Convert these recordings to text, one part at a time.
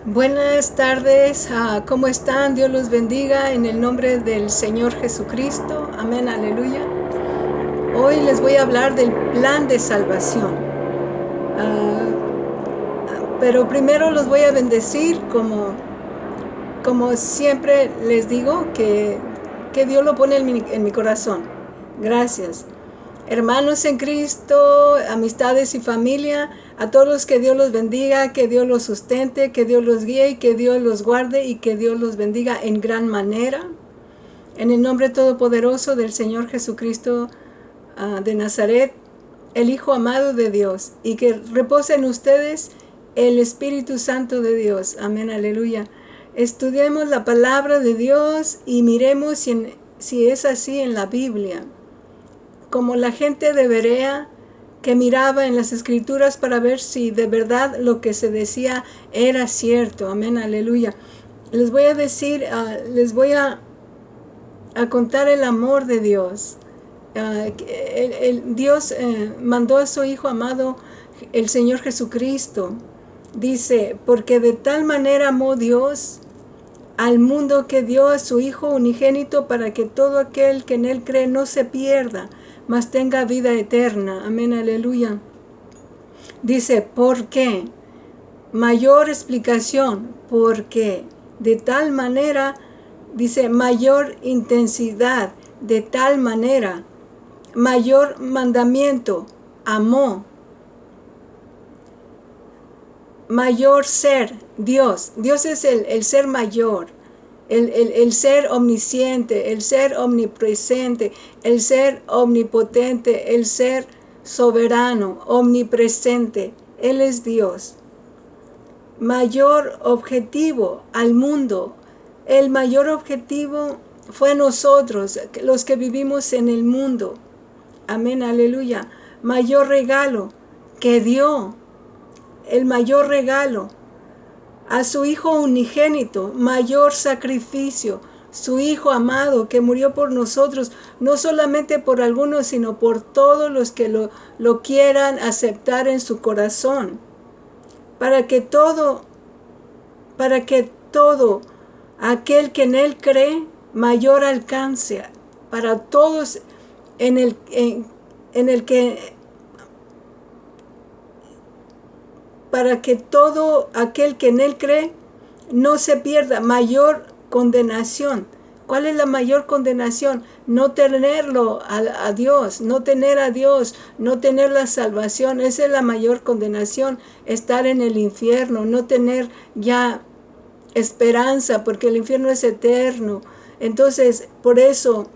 Buenas tardes, ¿cómo están? Dios los bendiga en el nombre del Señor Jesucristo. Amén, aleluya. Hoy les voy a hablar del plan de salvación. Ah, pero primero los voy a bendecir como siempre les digo, que Dios lo pone en mi corazón. Gracias. Hermanos en Cristo, amistades y familia, a todos que Dios los bendiga, que Dios los sustente, que Dios los guíe y que Dios los guarde y que Dios los bendiga en gran manera. En el nombre todopoderoso del Señor Jesucristo de Nazaret, el Hijo amado de Dios, y que repose en ustedes el Espíritu Santo de Dios. Amén, aleluya. Estudiemos la palabra de Dios y miremos si es así en la Biblia. Como la gente de Berea que miraba en las escrituras para ver si de verdad lo que se decía era cierto. Amén, aleluya. Les voy a decir, les voy a contar el amor de Dios. Dios mandó a su Hijo amado, el Señor Jesucristo. Dice, porque de tal manera amó Dios al mundo que dio a su Hijo unigénito para que todo aquel que en Él cree no se pierda, mas tenga vida eterna. Amén, aleluya. Dice, ¿por qué? Mayor explicación, porque de tal manera, dice, mayor intensidad, de tal manera, mayor mandamiento, amó, mayor ser, Dios. Dios es el ser mayor. El ser omnisciente, el ser omnipresente, el ser omnipotente, el ser soberano, omnipresente. Él es Dios. Mayor objetivo al mundo. El mayor objetivo fue nosotros, los que vivimos en el mundo. Amén, aleluya. Mayor regalo que dio. El mayor regalo a su Hijo unigénito, mayor sacrificio, su Hijo amado que murió por nosotros, no solamente por algunos, sino por todos los que lo quieran aceptar en su corazón, para que todo aquel que en Él cree, mayor alcance, para todos en el que para que todo aquel que en Él cree no se pierda, mayor condenación. ¿Cuál es la mayor condenación? No tenerlo a Dios, no tener a Dios, no tener la salvación. Esa es la mayor condenación, estar en el infierno, no tener ya esperanza, porque el infierno es eterno. Entonces, por eso,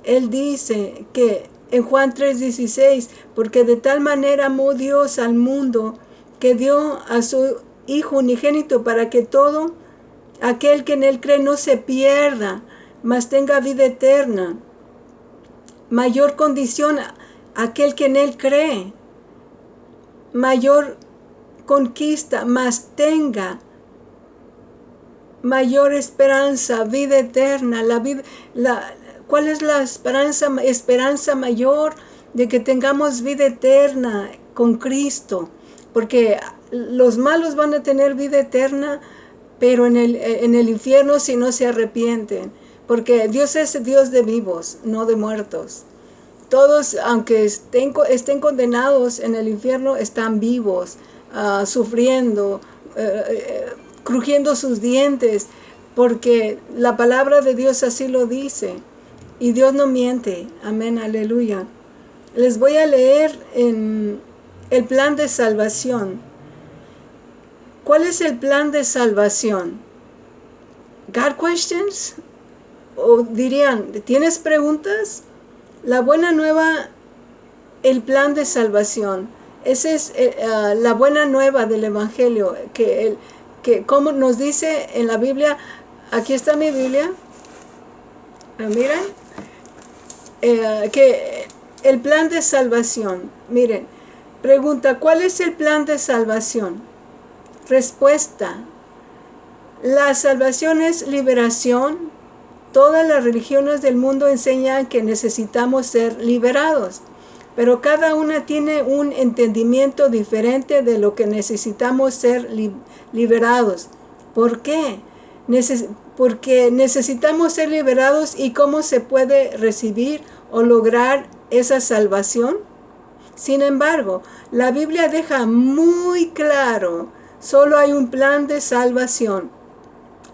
Él dice que en Juan 3:16, porque de tal manera amó Dios al mundo, que dio a su Hijo unigénito para que todo aquel que en Él cree no se pierda, mas tenga vida eterna. Mayor condición aquel que en Él cree. Mayor conquista, mas tenga mayor esperanza, vida eterna. ¿Cuál es la esperanza mayor? De que tengamos vida eterna con Cristo. Porque los malos van a tener vida eterna, pero en el infierno si no se arrepienten. Porque Dios es Dios de vivos, no de muertos. Todos, aunque estén condenados en el infierno, están vivos, sufriendo, crujiendo sus dientes, porque la palabra de Dios así lo dice. Y Dios no miente. Amén, aleluya. Les voy a leer en el plan de salvación. ¿Cuál es el plan de salvación? ¿God questions? O dirían, ¿tienes preguntas? La buena nueva, el plan de salvación. Esa es la buena nueva del Evangelio, que como nos dice en la Biblia. Aquí está mi Biblia. Miren, que el plan de salvación. Miren, pregunta, ¿cuál es el plan de salvación? Respuesta, la salvación es liberación. Todas las religiones del mundo enseñan que necesitamos ser liberados, pero cada una tiene un entendimiento diferente de lo que necesitamos ser liberados. ¿Por qué? Porque necesitamos ser liberados. ¿Y cómo se puede recibir o lograr esa salvación? Sin embargo, la Biblia deja muy claro, solo hay un plan de salvación.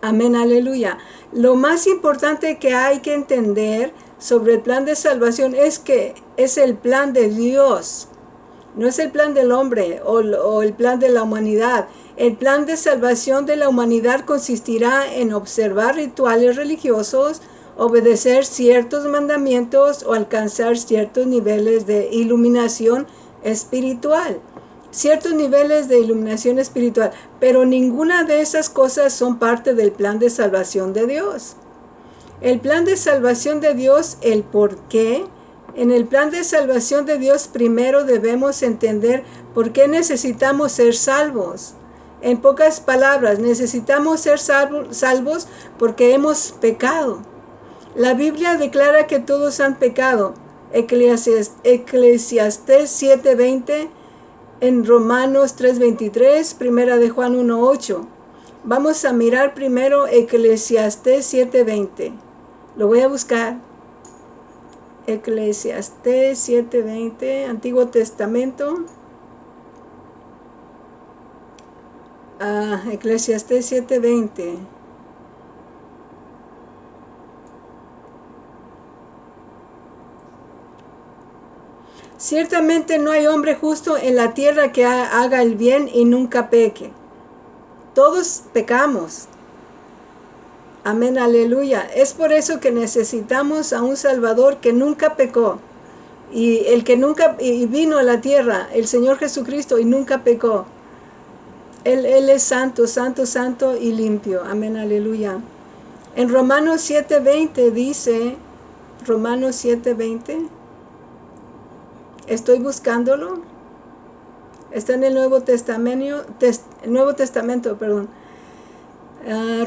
Amén, aleluya. Lo más importante que hay que entender sobre el plan de salvación es que es el plan de Dios. No es el plan del hombre o el plan de la humanidad. El plan de salvación de la humanidad consistirá en observar rituales religiosos, obedecer ciertos mandamientos o alcanzar ciertos niveles de iluminación espiritual. Ciertos niveles de iluminación espiritual. Pero ninguna de esas cosas son parte del plan de salvación de Dios. El plan de salvación de Dios, el por qué. En el plan de salvación de Dios primero debemos entender por qué necesitamos ser salvos. En pocas palabras, necesitamos ser salvos porque hemos pecado. La Biblia declara que todos han pecado. Eclesiastés 7:20, en Romanos 3:23, Primera de Juan 1:8. Vamos a mirar primero Eclesiastés 7:20. Lo voy a buscar. Eclesiastés 7:20, Antiguo Testamento. Eclesiastés 7:20. Ciertamente no hay hombre justo en la tierra que haga el bien y nunca peque. Todos pecamos. Amén, aleluya. Es por eso que necesitamos a un Salvador que nunca pecó. Y el que nunca vino a la tierra, el Señor Jesucristo, y nunca pecó. Él es santo, santo, santo y limpio. Amén, aleluya. En Romanos 7:20 dice, Romanos 7:20, estoy buscándolo. Está en el Nuevo Testamento,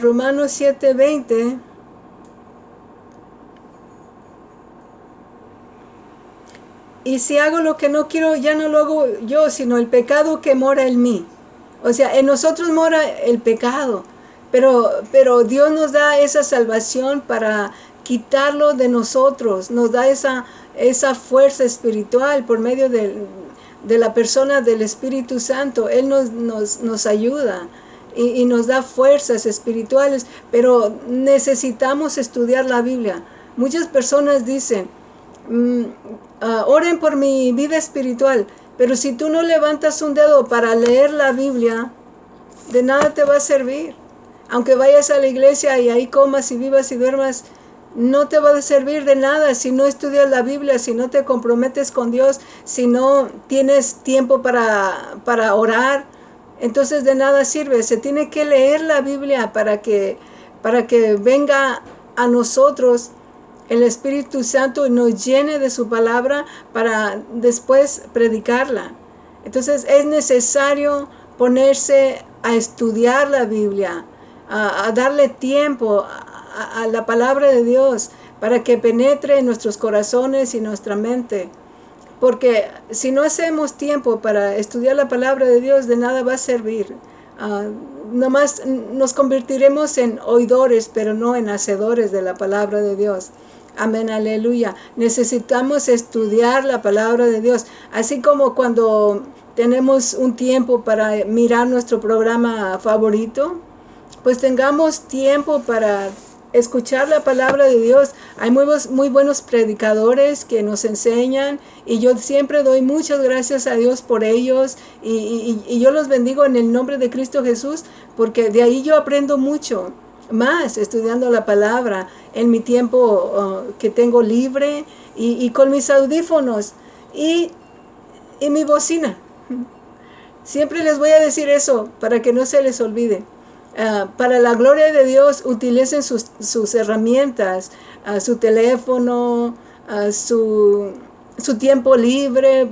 Romanos 7:20. Y si hago lo que no quiero, ya no lo hago yo, sino el pecado que mora en mí. O sea, en nosotros mora el pecado, pero Dios nos da esa salvación para quitarlo de nosotros. Nos da esa fuerza espiritual por medio de la persona del Espíritu Santo. Él nos ayuda y nos da fuerzas espirituales, pero necesitamos estudiar la Biblia. Muchas personas dicen, oren por mi vida espiritual, pero si tú no levantas un dedo para leer la Biblia, de nada te va a servir. Aunque vayas a la iglesia y ahí comas y vivas y duermas, no te va a servir de nada si no estudias la Biblia, si no te comprometes con Dios, si no tienes tiempo para orar. Entonces de nada sirve. Se tiene que leer la Biblia para que venga a nosotros el Espíritu Santo y nos llene de su palabra para después predicarla. Entonces es necesario ponerse a estudiar la Biblia, a darle tiempo a la palabra de Dios para que penetre en nuestros corazones y nuestra mente. Porque si no hacemos tiempo para estudiar la palabra de Dios, de nada va a servir. Nomás nos convertiremos en oidores, pero no en hacedores de la palabra de Dios. Amén, aleluya. Necesitamos estudiar la palabra de Dios. Así como cuando tenemos un tiempo para mirar nuestro programa favorito, pues tengamos tiempo para escuchar la palabra de Dios. Hay muy buenos predicadores que nos enseñan y yo siempre doy muchas gracias a Dios por ellos y yo los bendigo en el nombre de Cristo Jesús, porque de ahí yo aprendo mucho más estudiando la palabra en mi tiempo que tengo libre y con mis audífonos y mi bocina. Siempre les voy a decir eso para que no se les olvide. Para la gloria de Dios, utilicen sus herramientas, su teléfono, su tiempo libre,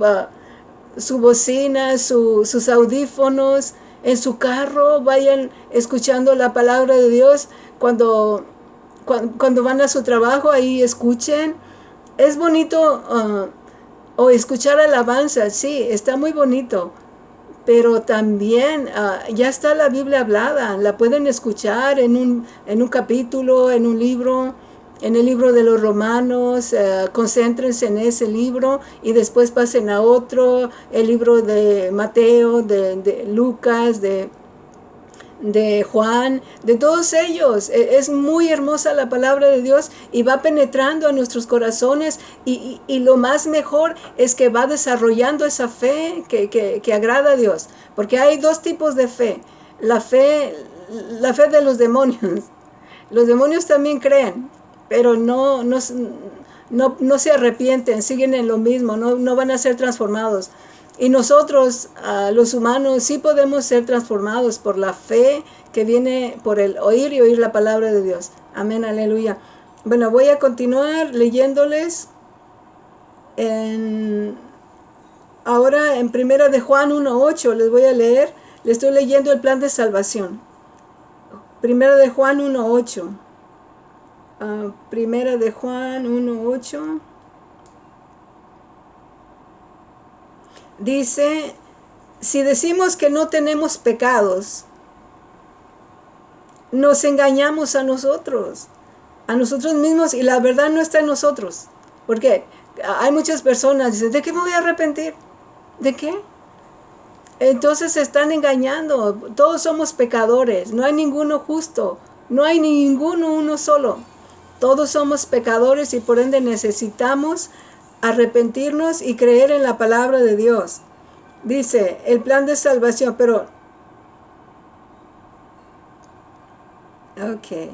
su bocina, sus audífonos. En su carro vayan escuchando la palabra de Dios. Cuando van a su trabajo, ahí escuchen. Es bonito o escuchar alabanza, sí, está muy bonito. pero también ya está la Biblia hablada, la pueden escuchar en un capítulo, en un libro, en el libro de los Romanos, concéntrense en ese libro y después pasen a otro, el libro de Mateo, de Lucas, de Juan, de todos ellos. Es muy hermosa la palabra de Dios y va penetrando a nuestros corazones y lo más mejor es que va desarrollando esa fe que agrada a Dios, porque hay dos tipos de fe: la fe de los demonios. Los demonios también creen, pero no se arrepienten, siguen en lo mismo, no van a ser transformados. Y nosotros, los humanos, sí podemos ser transformados por la fe que viene por el oír y oír la palabra de Dios. Amén, aleluya. Bueno, voy a continuar leyéndoles ahora en Primera de Juan 1:8. Les voy a leer, les estoy leyendo el plan de salvación. Primera de Juan 1:8. Primera de Juan 1:8. Dice, si decimos que no tenemos pecados, nos engañamos a nosotros mismos y la verdad no está en nosotros. Porque hay muchas personas que dicen, ¿de qué me voy a arrepentir? ¿De qué? Entonces se están engañando. Todos somos pecadores, no hay ninguno justo, no hay ninguno uno solo. Todos somos pecadores y por ende necesitamos arrepentirnos y creer en la palabra de Dios. Dice, el plan de salvación, pero... Ok.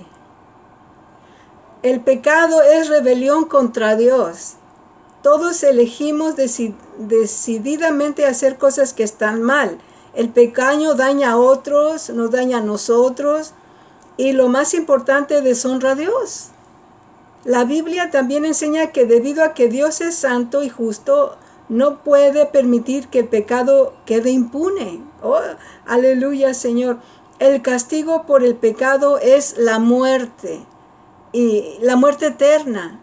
El pecado es rebelión contra Dios. Todos elegimos decididamente hacer cosas que están mal. El pecado daña a otros, nos daña a nosotros y lo más importante, deshonra a Dios. La Biblia también enseña que debido a que Dios es santo y justo, no puede permitir que el pecado quede impune. Oh, aleluya, Señor. El castigo por el pecado es la muerte y la muerte eterna.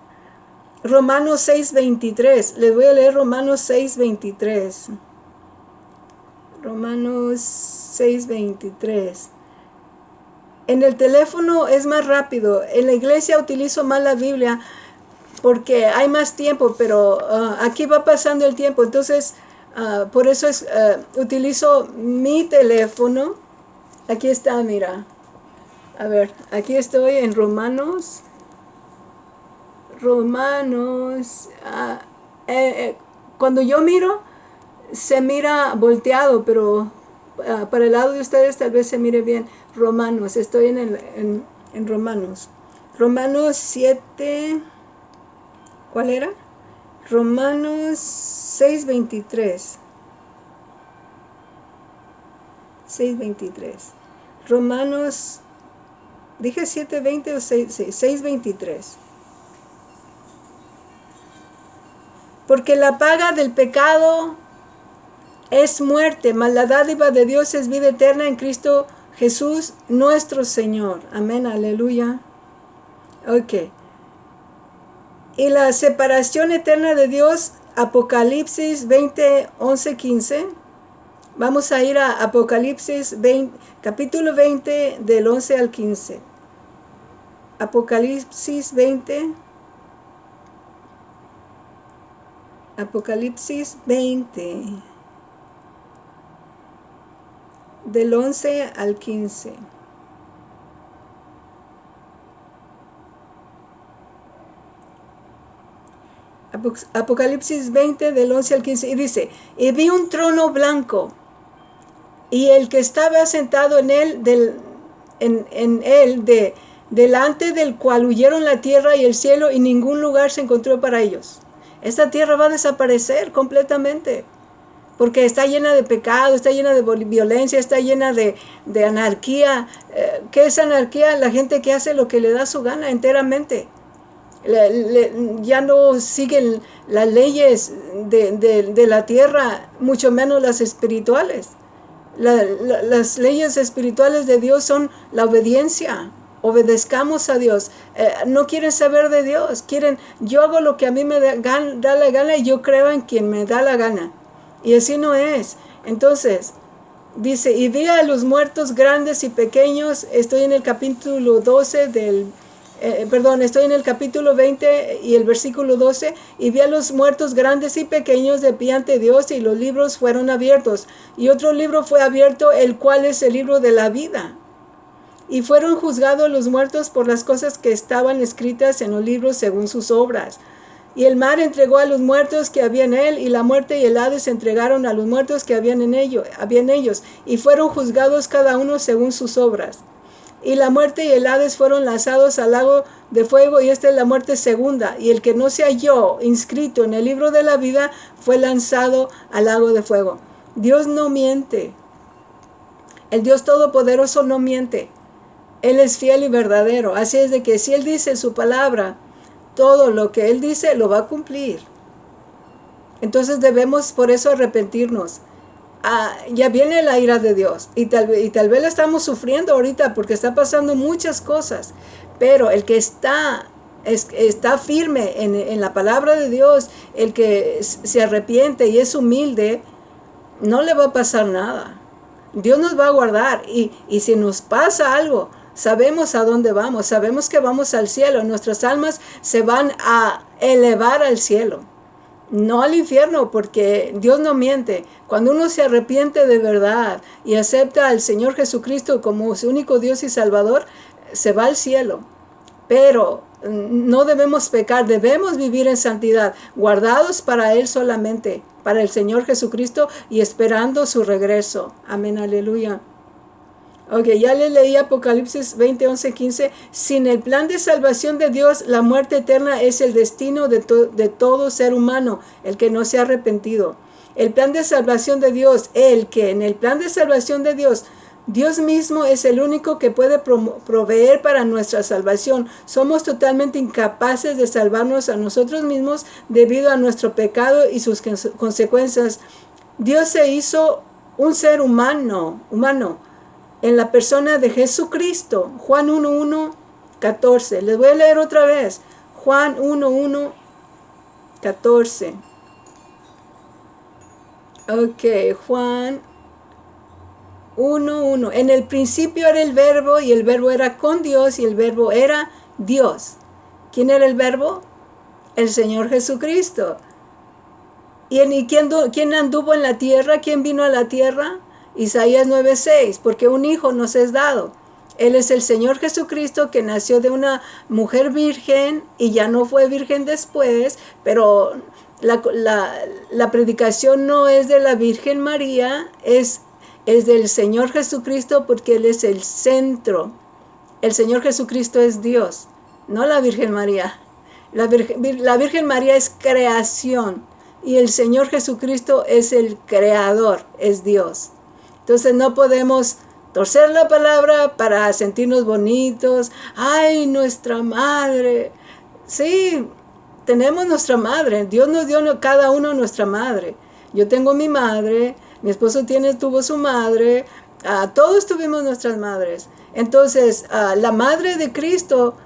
Romanos 6:23. Les voy a leer Romanos 6:23. Romanos 6:23. En el teléfono es más rápido. En la iglesia utilizo más la Biblia porque hay más tiempo, pero aquí va pasando el tiempo. Entonces, por eso utilizo mi teléfono. Aquí está, mira. A ver, aquí estoy en Romanos. Cuando yo miro, se mira volteado, pero para el lado de ustedes tal vez se mire bien. Romanos, estoy en Romanos. Romanos 7, ¿cuál era? Romanos 6:23. 6:23. Romanos, dije 7:20 o 6:23. Porque la paga del pecado es muerte, mas la dádiva de Dios es vida eterna en Cristo Jesús nuestro Señor. Amén, aleluya. Ok. Y la separación eterna de Dios, Apocalipsis 20, 11, 15. Vamos a ir a Apocalipsis 20, capítulo 20, del 11 al 15. Apocalipsis 20. Apocalipsis 20. Del 11 al 15. Apocalipsis 20 del 11 al 15. Y dice, y vi un trono blanco, y el que estaba sentado en él, delante del cual huyeron la tierra y el cielo, y ningún lugar se encontró para ellos. Esta tierra va a desaparecer completamente, porque está llena de pecado, está llena de violencia, está llena de anarquía. ¿Qué es anarquía? La gente que hace lo que le da su gana enteramente. Ya no siguen las leyes de la tierra, mucho menos las espirituales. Las leyes espirituales de Dios son la obediencia. Obedezcamos a Dios. No quieren saber de Dios. Yo hago lo que a mí me da la gana y yo creo en quien me da la gana. Y así no es. Entonces, Dice, y vi a los muertos grandes y pequeños. Estoy en el capítulo 12 estoy en el capítulo 20 y el versículo 12. Y vi a los muertos grandes y pequeños de pie ante Dios, y los libros fueron abiertos. Y otro libro fue abierto, el cual es el libro de la vida. Y fueron juzgados los muertos por las cosas que estaban escritas en los libros según sus obras. Y el mar entregó a los muertos que había en él, y la muerte y el Hades entregaron a los muertos que habían en ellos, y fueron juzgados cada uno según sus obras. Y la muerte y el Hades fueron lanzados al lago de fuego, y esta es la muerte segunda. Y el que no se halló inscrito en el libro de la vida fue lanzado al lago de fuego. Dios no miente. El Dios Todopoderoso no miente. Él es fiel y verdadero. Así es de que si Él dice su palabra, todo lo que Él dice lo va a cumplir. Entonces debemos por eso arrepentirnos. Ya viene la ira de Dios, y tal vez la estamos sufriendo ahorita porque está pasando muchas cosas, pero el que está firme en la palabra de Dios, el que se arrepiente y es humilde, no le va a pasar nada. Dios nos va a guardar, y si nos pasa algo, sabemos a dónde vamos, sabemos que vamos al cielo, nuestras almas se van a elevar al cielo, no al infierno, porque Dios no miente. Cuando uno se arrepiente de verdad y acepta al Señor Jesucristo como su único Dios y Salvador, se va al cielo. Pero no debemos pecar, debemos vivir en santidad, guardados para Él solamente, para el Señor Jesucristo, y esperando su regreso. Amén, aleluya. Ok, ya le leí Apocalipsis 20, 11, 15. Sin el plan de salvación de Dios, la muerte eterna es el destino de todo ser humano, el que no se ha arrepentido. El plan de salvación de Dios, en el plan de salvación de Dios, Dios mismo es el único que puede proveer para nuestra salvación. Somos totalmente incapaces de salvarnos a nosotros mismos debido a nuestro pecado y sus consecuencias. Dios se hizo un ser humano, en la persona de Jesucristo. Juan 1:1, 14. Les voy a leer otra vez. Juan 1:1, 14. Ok, Juan 1:1. En el principio era el verbo, y el verbo era con Dios, y el verbo era Dios. ¿Quién era el verbo? El Señor Jesucristo. ¿Y quién anduvo en la tierra? ¿Quién vino a la tierra? Isaías 9:6, porque un hijo nos es dado. Él es el Señor Jesucristo, que nació de una mujer virgen y ya no fue virgen después, pero la predicación no es de la Virgen María, es del Señor Jesucristo, porque Él es el centro. El Señor Jesucristo es Dios, no la Virgen María. La Virgen María es creación, y el Señor Jesucristo es el creador, es Dios. Entonces no podemos torcer la palabra para sentirnos bonitos. ¡Ay, nuestra madre! Sí, tenemos nuestra madre. Dios nos dio cada uno nuestra madre. Yo tengo mi madre, mi esposo tuvo su madre, todos tuvimos nuestras madres. Entonces, la madre de Cristo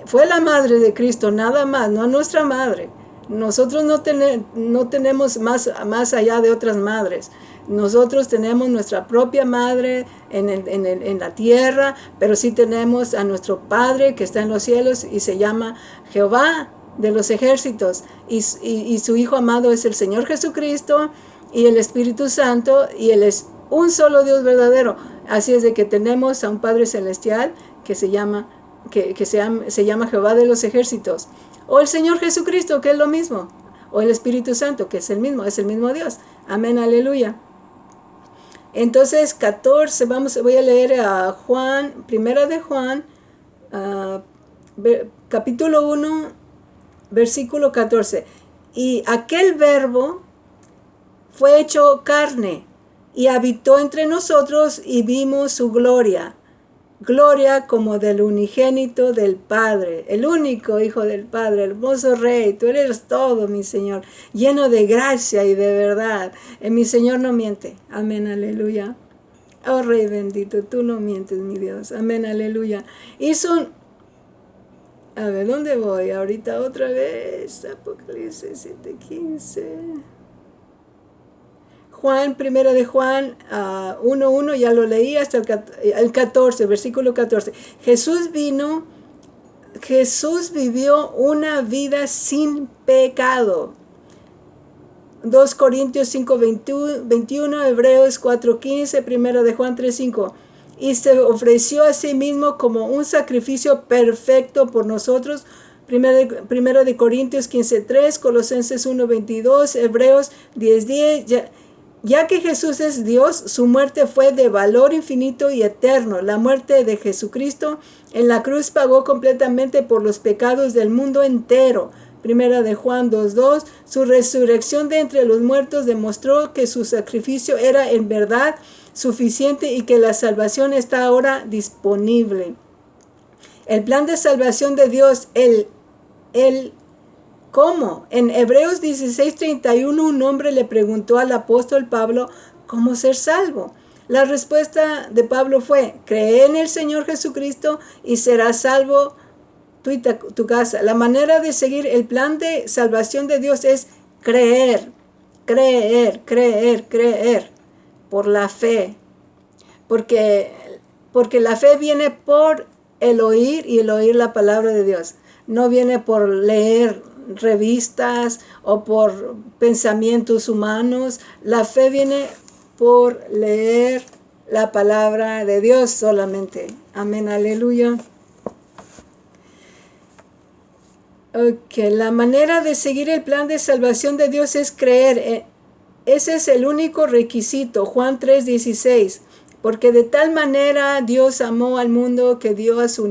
fue la madre de Cristo, nada más, no nuestra madre. Nosotros no tenemos más allá de otras madres. Nosotros tenemos nuestra propia madre en la tierra, pero sí tenemos a nuestro Padre que está en los cielos, y se llama Jehová de los ejércitos, y su Hijo amado es el Señor Jesucristo y el Espíritu Santo, y Él es un solo Dios verdadero. Así es de que tenemos a un Padre celestial que se llama Jehová de los ejércitos, o el Señor Jesucristo, que es lo mismo, o el Espíritu Santo, que es el mismo Dios. Amén, aleluya. Entonces, 14, voy a leer a Juan, primera de Juan, capítulo 1, versículo 14. Y aquel verbo fue hecho carne y habitó entre nosotros, y vimos su gloria como del unigénito del Padre, el único Hijo del Padre, hermoso Rey. Tú eres todo, mi Señor, lleno de gracia y de verdad. Mi Señor no miente. Amén, aleluya. Oh Rey bendito, tú no mientes, mi Dios. Amén, aleluya. A ver, ¿dónde voy? Ahorita otra vez. Apocalipsis 7:15. Juan, primera de Juan 1:1, ya lo leí hasta el 14, versículo 14. Jesús vivió una vida sin pecado. 2 Corintios 5:21, Hebreos 4:15, primera de Juan 3:5. Y se ofreció a sí mismo como un sacrificio perfecto por nosotros. Primera de Corintios 15:3, Colosenses 1:22, Hebreos 10:10. Ya que Jesús es Dios, su muerte fue de valor infinito y eterno. La muerte de Jesucristo en la cruz pagó completamente por los pecados del mundo entero. Primera de Juan 2:2, su resurrección de entre los muertos demostró que su sacrificio era en verdad suficiente y que la salvación está ahora disponible. El plan de salvación de Dios, ¿cómo? En Hebreos 16:31 un hombre le preguntó al apóstol Pablo cómo ser salvo. La respuesta de Pablo fue: cree en el Señor Jesucristo y serás salvo tú y tu casa. La manera de seguir el plan de salvación de Dios es creer por la fe. Porque la fe viene por el oír y el oír la palabra de Dios. No viene por leer revistas o por pensamientos humanos. La fe viene por leer la palabra de Dios solamente. Amén, aleluya. La manera de seguir el plan de salvación de Dios es creer. Ese es el único requisito. Juan 3:16. Porque de tal manera Dios amó al mundo que dio a su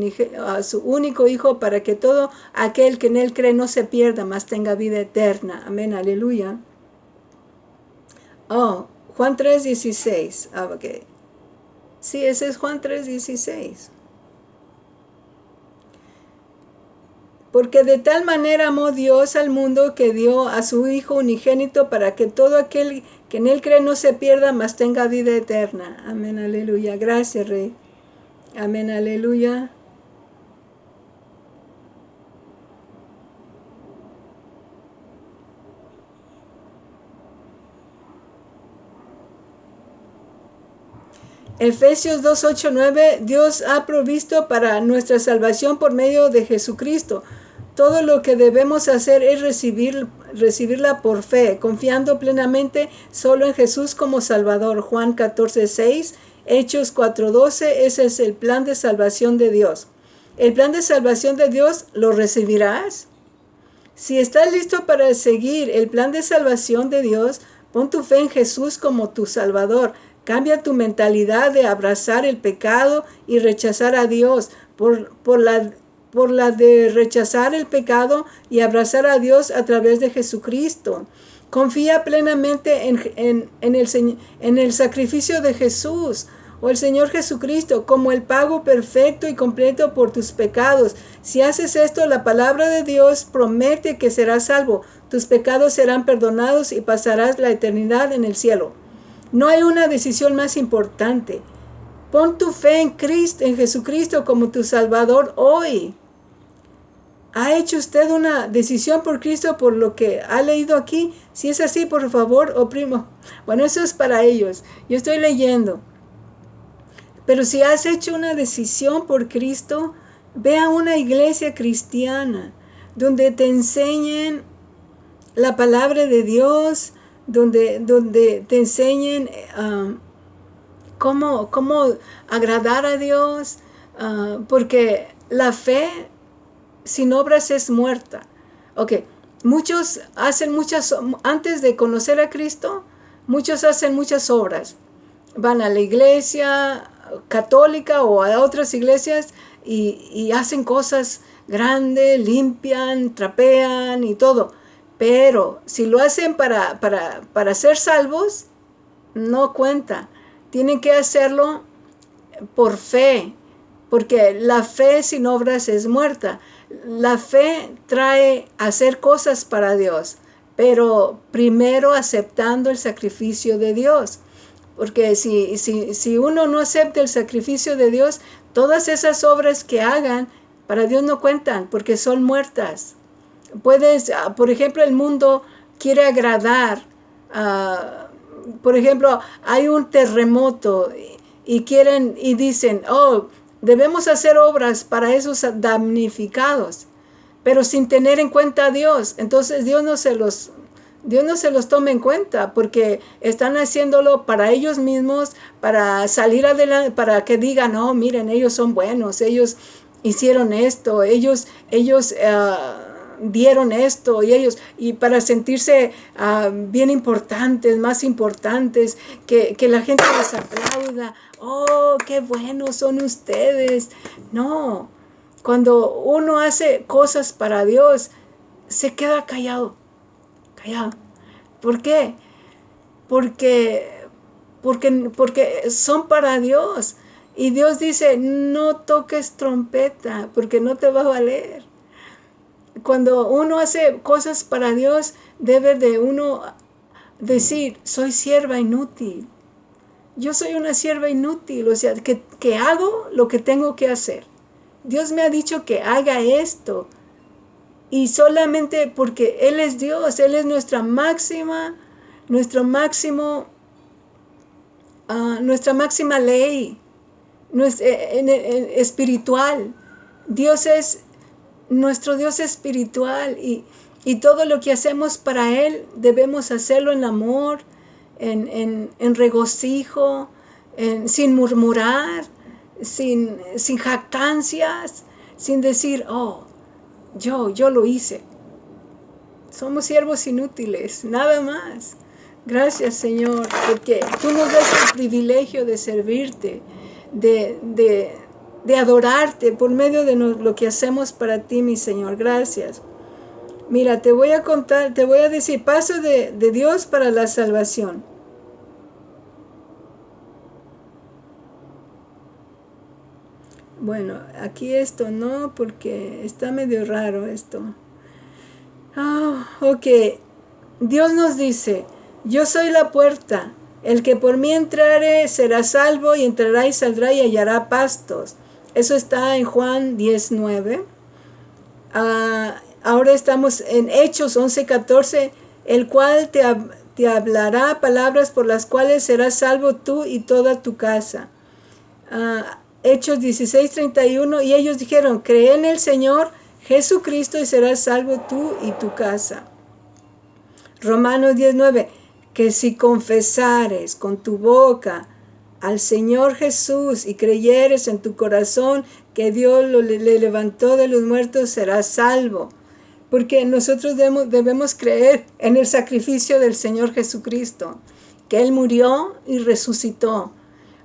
único Hijo para que todo aquel que en Él cree no se pierda, mas tenga vida eterna. Amén, aleluya. Juan 3:16. Ok. Sí, ese es Juan 3:16. Porque de tal manera amó Dios al mundo que dio a su Hijo unigénito para que todo aquel que en Él cree no se pierda, mas tenga vida eterna. Amén, aleluya. Gracias, Rey. Amén, aleluya. Efesios 2:8-9, Dios ha provisto para nuestra salvación por medio de Jesucristo. Todo lo que debemos hacer es recibirla por fe, confiando plenamente solo en Jesús como Salvador. Juan 14:6, Hechos 4:12, ese es el plan de salvación de Dios. El plan de salvación de Dios, ¿lo recibirás? Si estás listo para seguir el plan de salvación de Dios, pon tu fe en Jesús como tu Salvador. Cambia tu mentalidad de abrazar el pecado y rechazar a Dios por la de rechazar el pecado y abrazar a Dios a través de Jesucristo. Confía plenamente en el sacrificio de Jesús o el Señor Jesucristo como el pago perfecto y completo por tus pecados. Si haces esto, la palabra de Dios promete que serás salvo. Tus pecados serán perdonados y pasarás la eternidad en el cielo. No hay una decisión más importante. Pon tu fe en Cristo, en Jesucristo como tu Salvador hoy. ¿Ha hecho usted una decisión por Cristo por lo que ha leído aquí? Si es así, por favor, oprimo. Bueno, eso es para ellos. Yo estoy leyendo. Pero si has hecho una decisión por Cristo, ve a una iglesia cristiana donde te enseñen la palabra de Dios, donde te enseñen cómo agradar a Dios, porque la fe sin obras es muerta. Muchos hacen antes de conocer a Cristo, muchos hacen muchas obras. Van a la iglesia católica o a otras iglesias y hacen cosas grandes, limpian, trapean y todo. Pero si lo hacen para ser salvos, no cuenta. Tienen que hacerlo por fe, porque la fe sin obras es muerta. La fe trae a hacer cosas para Dios, pero primero aceptando el sacrificio de Dios. Porque si uno no acepta el sacrificio de Dios, todas esas obras que hagan para Dios no cuentan, porque son muertas. Por ejemplo, el mundo quiere agradar, por ejemplo, hay un terremoto y quieren y dicen, oh, debemos hacer obras para esos damnificados, pero sin tener en cuenta a Dios. Entonces Dios no se los toma en cuenta, porque están haciéndolo para ellos mismos, para salir adelante, para que digan, oh, miren, ellos son buenos, ellos hicieron esto, ellos dieron esto, y para sentirse bien importantes, más importantes, que la gente les aplauda, oh, qué buenos son ustedes. No, cuando uno hace cosas para Dios, se queda callado. ¿Por qué? Porque son para Dios. Y Dios dice, no toques trompeta, porque no te va a valer. Cuando uno hace cosas para Dios, debe de uno decir, soy sierva inútil. Yo soy una sierva inútil, o sea, que hago lo que tengo que hacer. Dios me ha dicho que haga esto. Y solamente porque Él es Dios, Él es nuestra máxima ley, espiritual. Nuestro Dios espiritual, y todo lo que hacemos para Él debemos hacerlo en amor, en regocijo, sin murmurar, sin jactancias, sin decir, oh, yo lo hice. Somos siervos inútiles, nada más. Gracias, Señor, porque tú nos das el privilegio de servirte, de adorarte por medio de lo que hacemos para ti, mi Señor. Gracias. Mira, te voy a decir, paso de Dios para la salvación. Bueno, aquí esto no, porque está medio raro esto. Ok. Dios nos dice, yo soy la puerta. El que por mí entrare será salvo, y entrará y saldrá y hallará pastos. Eso está en Juan 10:9. Ahora estamos en Hechos 11:14, el cual te hablará palabras por las cuales serás salvo tú y toda tu casa. Hechos 16:31, y ellos dijeron, cree en el Señor Jesucristo y serás salvo tú y tu casa. Romanos 10:9, que si confesares con tu boca al Señor Jesús y creyeres en tu corazón que Dios le levantó de los muertos, serás salvo. Porque nosotros debemos creer en el sacrificio del Señor Jesucristo, que Él murió y resucitó.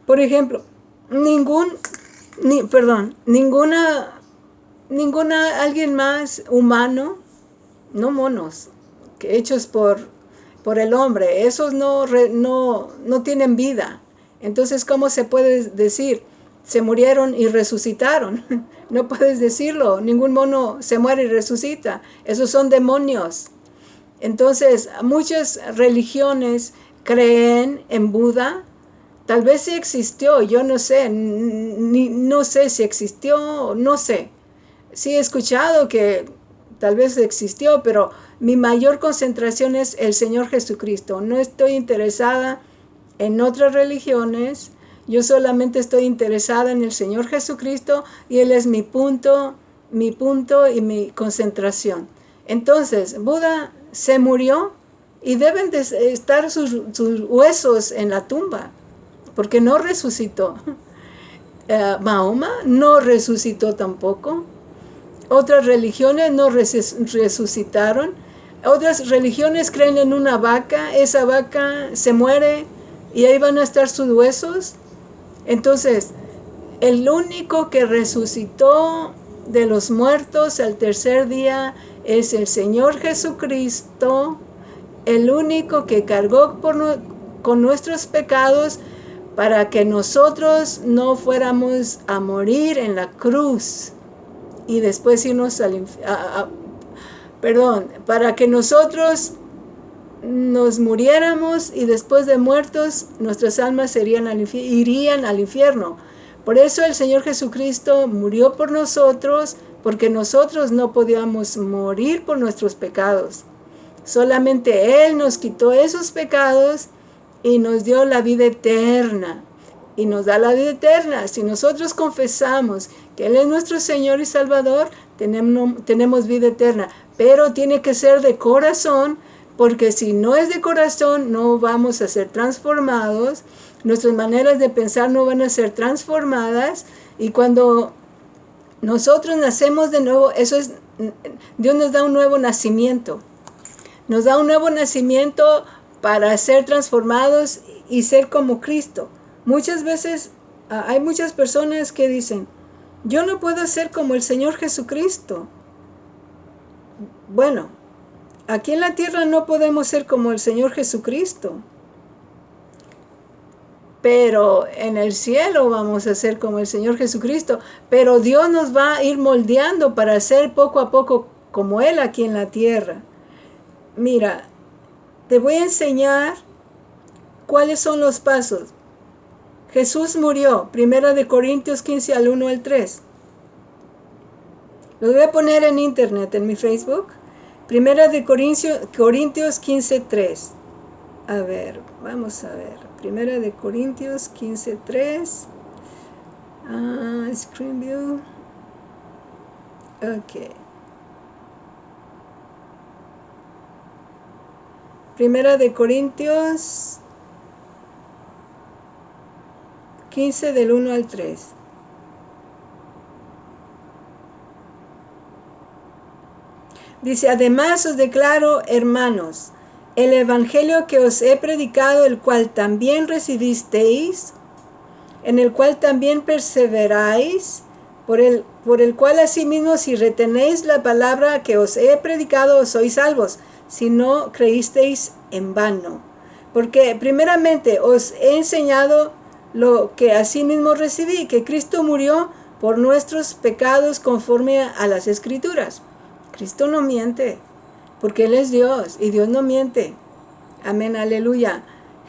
Por ejemplo, alguien más humano, no monos, que hechos por el hombre, esos no tienen vida. Entonces, ¿cómo se puede decir? Se murieron y resucitaron. No puedes decirlo. Ningún mono se muere y resucita. Esos son demonios. Entonces, muchas religiones creen en Buda. Tal vez sí existió, yo no sé. No sé si existió, no sé. Sí he escuchado que tal vez existió, pero mi mayor concentración es el Señor Jesucristo. No estoy interesada en otras religiones. Yo solamente estoy interesada en el Señor Jesucristo, y Él es mi punto y mi concentración. Entonces, Buda se murió y deben de estar sus huesos en la tumba, porque no resucitó. Mahoma no resucitó tampoco. Otras religiones no resucitaron. Otras religiones creen en una vaca. Esa vaca se muere y ahí van a estar sus huesos. Entonces, el único que resucitó de los muertos al tercer día es el Señor Jesucristo, el único que cargó con nuestros pecados para que nosotros no fuéramos a morir en la cruz y después irnos para que nosotros nos muriéramos y después de muertos nuestras almas irían al infierno. Por eso el Señor Jesucristo murió por nosotros, porque nosotros no podíamos morir por nuestros pecados. Solamente Él nos quitó esos pecados y nos dio la vida eterna. Y nos da la vida eterna. Si nosotros confesamos que Él es nuestro Señor y Salvador, tenemos vida eterna. Pero tiene que ser de corazón, porque si no es de corazón, no vamos a ser transformados. Nuestras maneras de pensar no van a ser transformadas. Y cuando nosotros nacemos de nuevo, eso es, Dios nos da un nuevo nacimiento. Nos da un nuevo nacimiento para ser transformados y ser como Cristo. Muchas veces hay muchas personas que dicen, yo no puedo ser como el Señor Jesucristo. Bueno, aquí en la tierra no podemos ser como el Señor Jesucristo, pero en el cielo vamos a ser como el Señor Jesucristo. Pero Dios nos va a ir moldeando para ser poco a poco como Él aquí en la tierra. Mira, te voy a enseñar cuáles son los pasos. Jesús murió, 1 Corintios 15 al 1 al 3. Lo voy a poner en internet, en mi Facebook. 1 Corintios 15, 3. A ver, vamos a ver. 1 Corintios 15, 3. Screen view. Ok. 1 Corintios 15 del 1 al 3. Dice, además os declaro, hermanos, el evangelio que os he predicado, el cual también recibisteis, en el cual también perseveráis, por el cual asimismo si retenéis la palabra que os he predicado, sois salvos, si no creísteis en vano. Porque primeramente os he enseñado lo que asimismo recibí, que Cristo murió por nuestros pecados conforme a las Escrituras. Cristo no miente, porque Él es Dios y Dios no miente. Amén, aleluya.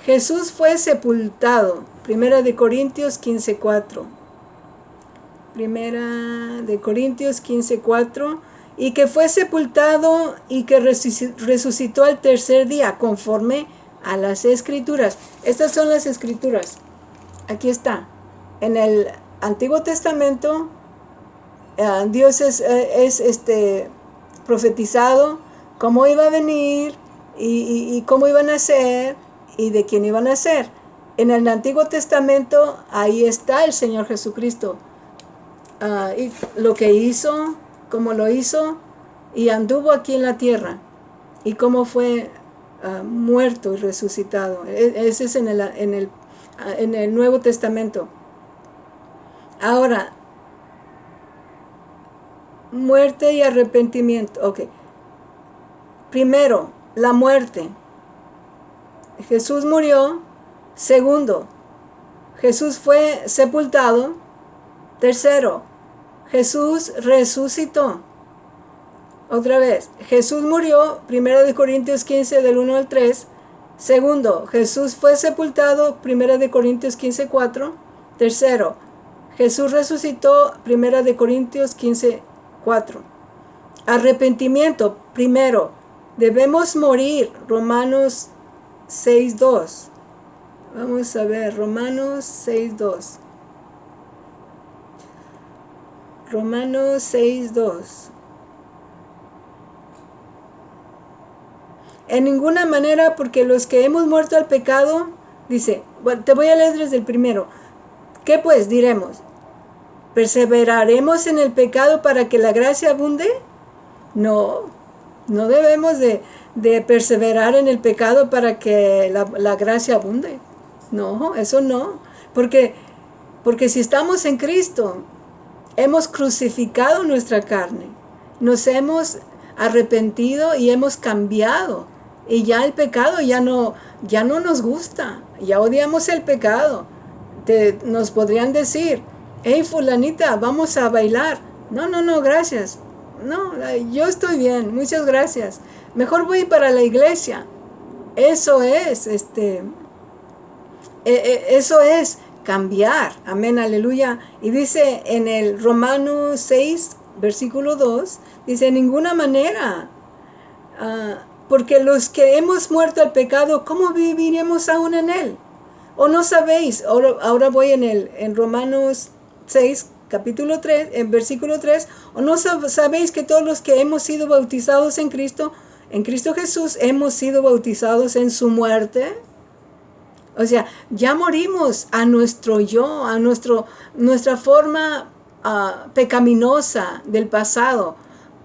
Jesús fue sepultado. 1 Corintios 15, 4. 1 Corintios 15, 4. Y que fue sepultado y que resucitó al tercer día, conforme a las Escrituras. Estas son las Escrituras. Aquí está. En el Antiguo Testamento, Dios es profetizado cómo iba a venir y cómo iban a ser y de quién iban a ser. En el Antiguo Testamento, ahí está el Señor Jesucristo. Y lo que hizo, cómo lo hizo, y anduvo aquí en la tierra. Y cómo fue muerto y resucitado. Ese es en el Nuevo Testamento. Ahora, muerte y arrepentimiento. Ok. Primero, la muerte. Jesús murió. Segundo, Jesús fue sepultado. Tercero, Jesús resucitó. Otra vez, Jesús murió. 1 Corintios 15 del 1 al 3. Segundo, Jesús fue sepultado, 1 Corintios 15, 4. Tercero, Jesús resucitó, 1 Corintios 15, 4. Arrepentimiento, primero, debemos morir, Romanos 6, 2. Vamos a ver, Romanos 6, 2. Romanos 6, 2. En ninguna manera, porque los que hemos muerto al pecado, dice, bueno, te voy a leer desde el primero. ¿Qué pues diremos? ¿Perseveraremos en el pecado para que la gracia abunde? No, no debemos de perseverar en el pecado para que la gracia abunde. No, eso no. Porque si estamos en Cristo, hemos crucificado nuestra carne. Nos hemos arrepentido y hemos cambiado. Y ya el pecado ya no nos gusta. Ya odiamos el pecado. Nos podrían decir, hey fulanita, vamos a bailar. No, gracias. No, yo estoy bien, muchas gracias. Mejor voy para la iglesia. Eso es, eso es cambiar. Amén, aleluya. Y dice en el Romanos 6, versículo 2, dice, en ninguna manera. Porque los que hemos muerto al pecado, ¿cómo viviremos aún en él? ¿O no sabéis? Ahora voy en Romanos 6, capítulo 3, en versículo 3. ¿O no sabéis que todos los que hemos sido bautizados en Cristo Jesús, hemos sido bautizados en su muerte? O sea, ya morimos a nuestro yo, a nuestra forma pecaminosa del pasado.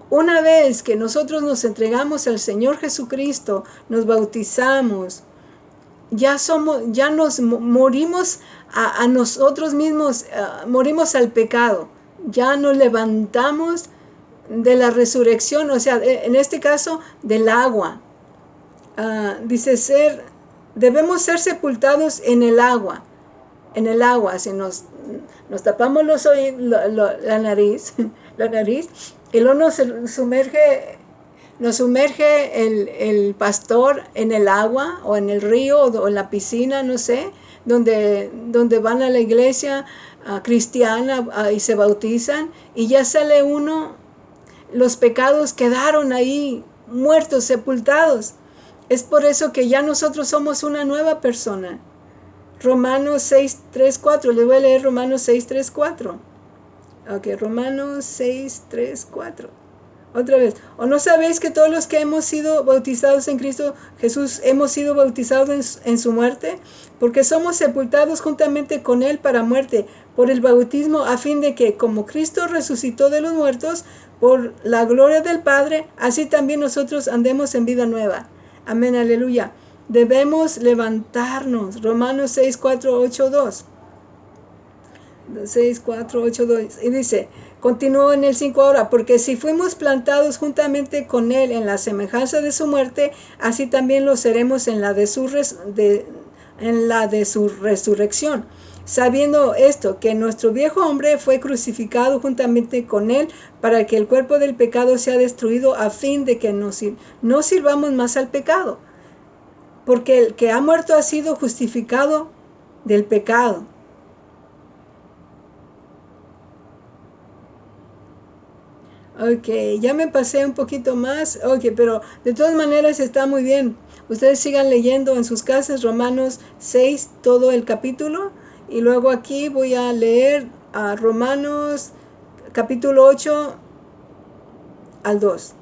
Una vez que nosotros nos entregamos al Señor Jesucristo, nos bautizamos, ya nos morimos a nosotros mismos, morimos al pecado, ya nos levantamos de la resurrección, o sea, en este caso del agua. Dice debemos ser sepultados en el agua, si nos tapamos la nariz, y luego nos sumerge el pastor en el agua o en el río o en la piscina, no sé, donde van a la iglesia cristiana y se bautizan, y ya sale uno, los pecados quedaron ahí muertos, sepultados. Es por eso que ya nosotros somos una nueva persona. Romanos 6, 3, 4. Les voy a leer Romanos 6, 3, 4. Ok, Romanos 6, 3, 4. Otra vez. ¿O no sabéis que todos los que hemos sido bautizados en Cristo Jesús hemos sido bautizados en su muerte? Porque somos sepultados juntamente con Él para muerte, por el bautismo, a fin de que, como Cristo resucitó de los muertos, por la gloria del Padre, así también nosotros andemos en vida nueva. Amén, aleluya. Debemos levantarnos. Romanos 6, 4, 8, 2. 6, 4, 8, 2. Y dice, continúo en el 5 ahora, porque si fuimos plantados juntamente con Él en la semejanza de su muerte, así también lo seremos en la de su resurrección. Sabiendo esto, que nuestro viejo hombre fue crucificado juntamente con Él, para que el cuerpo del pecado sea destruido, a fin de que no sirvamos más al pecado. Porque el que ha muerto ha sido justificado del pecado. Ok, ya me pasé un poquito más. Ok, pero de todas maneras está muy bien. Ustedes sigan leyendo en sus casas Romanos 6, todo el capítulo. Y luego aquí voy a leer a Romanos capítulo 8 al 2.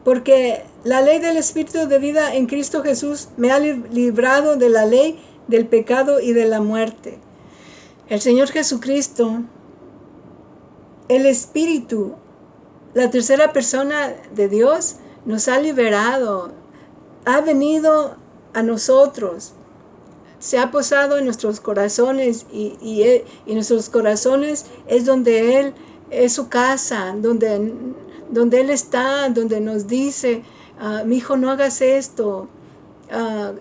Porque la ley del Espíritu de vida en Cristo Jesús me ha librado de la ley del pecado y de la muerte. El Señor Jesucristo, el Espíritu, la tercera persona de Dios, nos ha liberado, ha venido a nosotros, se ha posado en nuestros corazones y nuestros corazones es donde Él es su casa, donde Él está, donde nos dice, mi hijo, no hagas esto,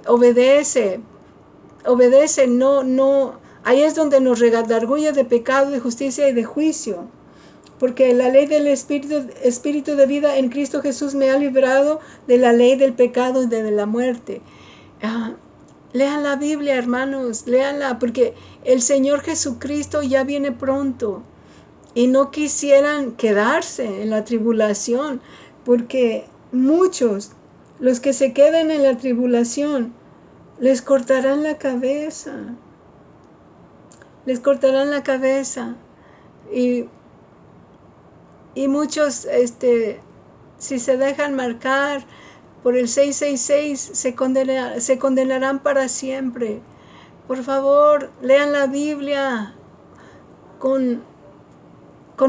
obedece, no, ahí es donde nos redarguye de pecado, de justicia y de juicio. Porque la ley del Espíritu de vida en Cristo Jesús me ha librado de la ley del pecado y de la muerte. Lean la Biblia, hermanos, léanla, porque el Señor Jesucristo ya viene pronto. Y no quisieran quedarse en la tribulación, porque muchos, los que se quedan en la tribulación, les cortarán la cabeza. Les cortarán la cabeza. Y muchos, si se dejan marcar por el 666, se condenarán para siempre. Por favor, lean la Biblia con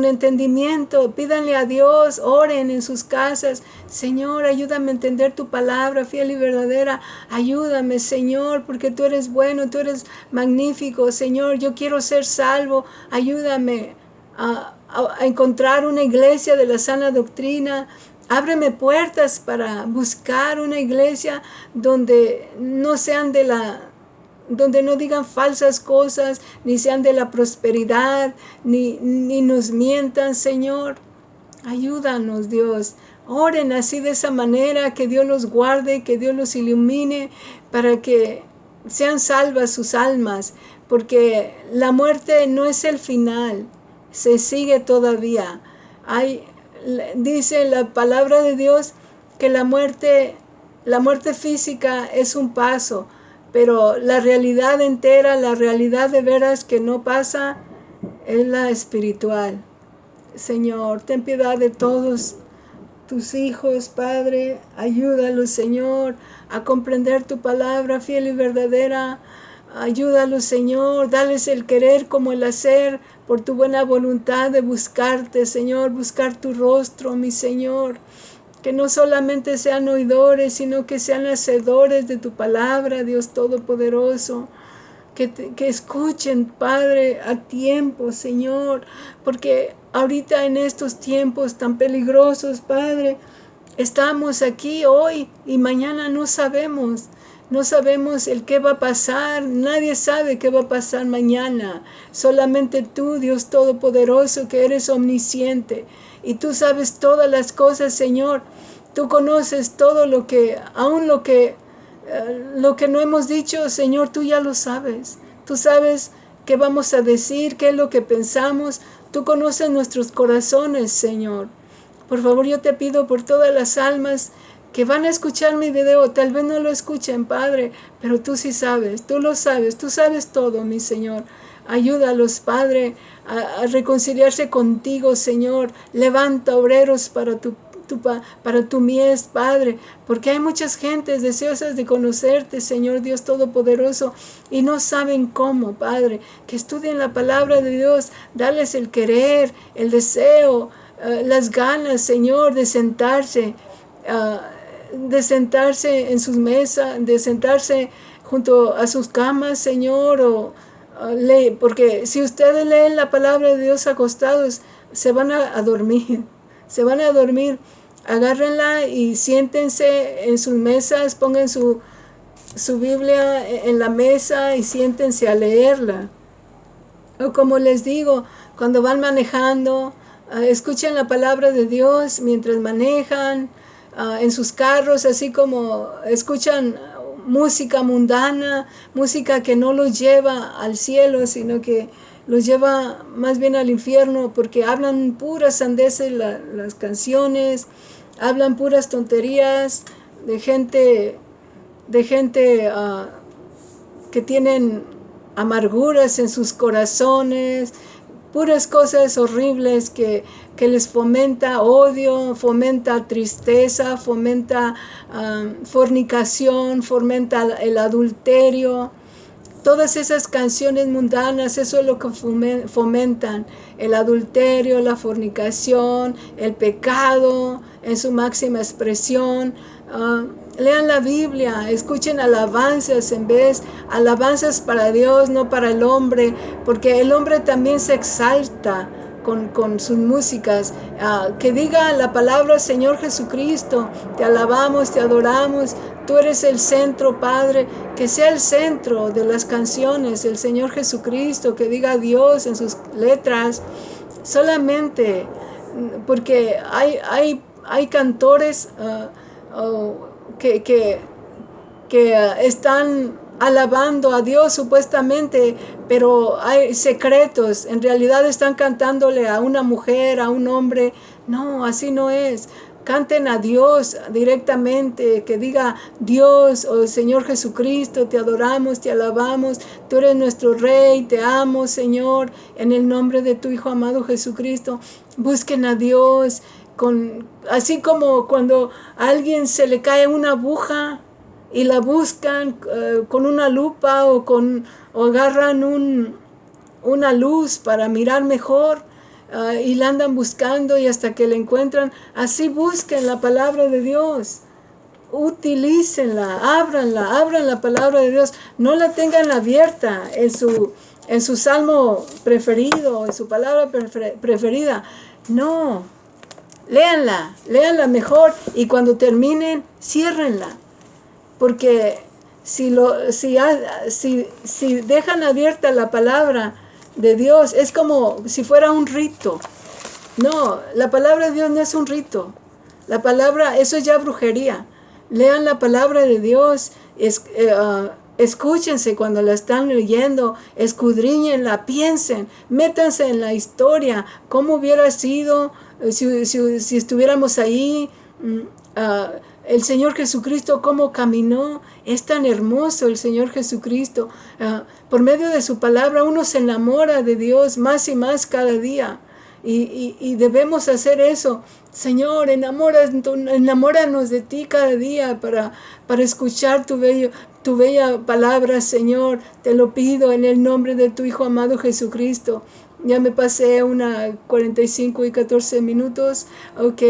entendimiento, pídanle a Dios, oren en sus casas. Señor, ayúdame a entender tu palabra fiel y verdadera. Ayúdame, Señor, porque tú eres bueno, tú eres magnífico. Señor, yo quiero ser salvo. Ayúdame a encontrar una iglesia de la sana doctrina. Ábreme puertas para buscar una iglesia donde no sean donde no digan falsas cosas, ni sean de la prosperidad, ni nos mientan, Señor. Ayúdanos, Dios. Oren así de esa manera, que Dios los guarde, que Dios los ilumine, para que sean salvas sus almas, porque la muerte no es el final, se sigue todavía. Dice la palabra de Dios que la muerte La muerte física es un paso, pero la realidad entera, la realidad de veras que no pasa, es la espiritual. Señor, ten piedad de todos tus hijos, Padre. Ayúdalos, Señor, a comprender tu palabra fiel y verdadera. Ayúdalos, Señor, dales el querer como el hacer, por tu buena voluntad de buscarte, Señor, buscar tu rostro, mi Señor. Que no solamente sean oidores, sino que sean hacedores de tu palabra, Dios Todopoderoso. Que escuchen, Padre, a tiempo, Señor, porque ahorita en estos tiempos tan peligrosos, Padre, estamos aquí hoy y mañana no sabemos. No sabemos el qué va a pasar, nadie sabe qué va a pasar mañana. Solamente tú, Dios Todopoderoso, que eres omnisciente. Y tú sabes todas las cosas, Señor. Tú conoces todo lo que, aún lo que no hemos dicho, Señor, tú ya lo sabes. Tú sabes qué vamos a decir, qué es lo que pensamos. Tú conoces nuestros corazones, Señor. Por favor, yo te pido por todas las almas que van a escuchar mi video, tal vez no lo escuchen, Padre, pero tú sí sabes, tú lo sabes, tú sabes todo, mi Señor. Ayúdalos, Padre, a reconciliarse contigo, Señor. Levanta obreros para tu mies, Padre, porque hay muchas gentes deseosas de conocerte, Señor Dios Todopoderoso, y no saben cómo, Padre. Que estudien la palabra de Dios, dales el querer, el deseo, las ganas, Señor, de sentarse en sus mesas, de sentarse junto a sus camas, Señor, porque si ustedes leen la palabra de Dios acostados, se van a dormir, se van a dormir. Agárrenla y siéntense en sus mesas, pongan su Biblia en la mesa y siéntense a leerla. O como les digo, cuando van manejando, escuchen la palabra de Dios mientras manejan, en sus carros, así como escuchan música mundana, música que no los lleva al cielo, sino que los lleva más bien al infierno, porque hablan puras sandeces las canciones, hablan puras tonterías de gente que tienen amarguras en sus corazones, puras cosas horribles que les fomenta odio, fomenta tristeza, fomenta fornicación, fomenta el adulterio. Todas esas canciones mundanas, eso es lo que fomentan: el adulterio, la fornicación, el pecado en su máxima expresión. Lean la Biblia, escuchen alabanzas alabanzas para Dios, no para el hombre, porque el hombre también se exalta con sus músicas. Que diga la palabra: Señor Jesucristo, te alabamos, te adoramos, tú eres el centro, Padre. Que sea el centro de las canciones el Señor Jesucristo, que diga Dios en sus letras. Solamente porque hay cantores que están alabando a Dios supuestamente, pero hay secretos. En realidad están cantándole a una mujer, a un hombre. No, así no es. Canten a Dios directamente, que diga Dios, oh Señor Jesucristo, te adoramos, te alabamos, tú eres nuestro Rey, te amo, Señor, en el nombre de tu Hijo amado Jesucristo. Busquen a Dios, así como cuando a alguien se le cae una aguja y la buscan con una lupa o agarran una luz para mirar mejor. Y la andan buscando y hasta que la encuentran. Así busquen la palabra de Dios, utilícenla, abran la palabra de Dios. No la tengan abierta en su salmo preferido, en su palabra preferida. No, léanla mejor, y cuando terminen, ciérrenla, porque si dejan abierta la palabra de Dios, es como si fuera un rito. No, la palabra de Dios no es un rito. La palabra, eso es ya brujería. Lean la palabra de Dios, escúchense cuando la están leyendo, escudriñenla, piensen, métanse en la historia, cómo hubiera sido si estuviéramos ahí. el Señor Jesucristo, cómo caminó. Es tan hermoso el Señor Jesucristo. Por medio de su palabra uno se enamora de Dios más y más cada día. Y debemos hacer eso. Señor, enamóranos de ti cada día para escuchar tu bella palabra, Señor. Te lo pido en el nombre de tu Hijo amado Jesucristo. Ya me pasé 45 y 14 minutos. Ok,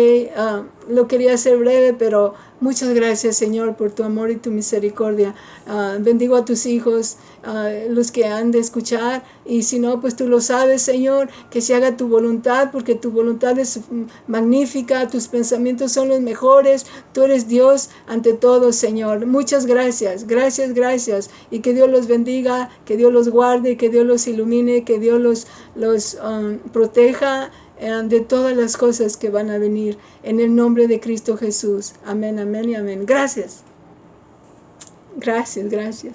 lo quería hacer breve, pero muchas gracias, Señor, por tu amor y tu misericordia. Bendigo a tus hijos, los que han de escuchar. Y si no, pues tú lo sabes, Señor, que se haga tu voluntad, porque tu voluntad es magnífica. Tus pensamientos son los mejores. Tú eres Dios ante todo, Señor. Muchas gracias, gracias, gracias. Y que Dios los bendiga, que Dios los guarde, que Dios los ilumine, que Dios los proteja de todas las cosas que van a venir, en el nombre de Cristo Jesús. Amén, amén y amén. Gracias. Gracias, gracias.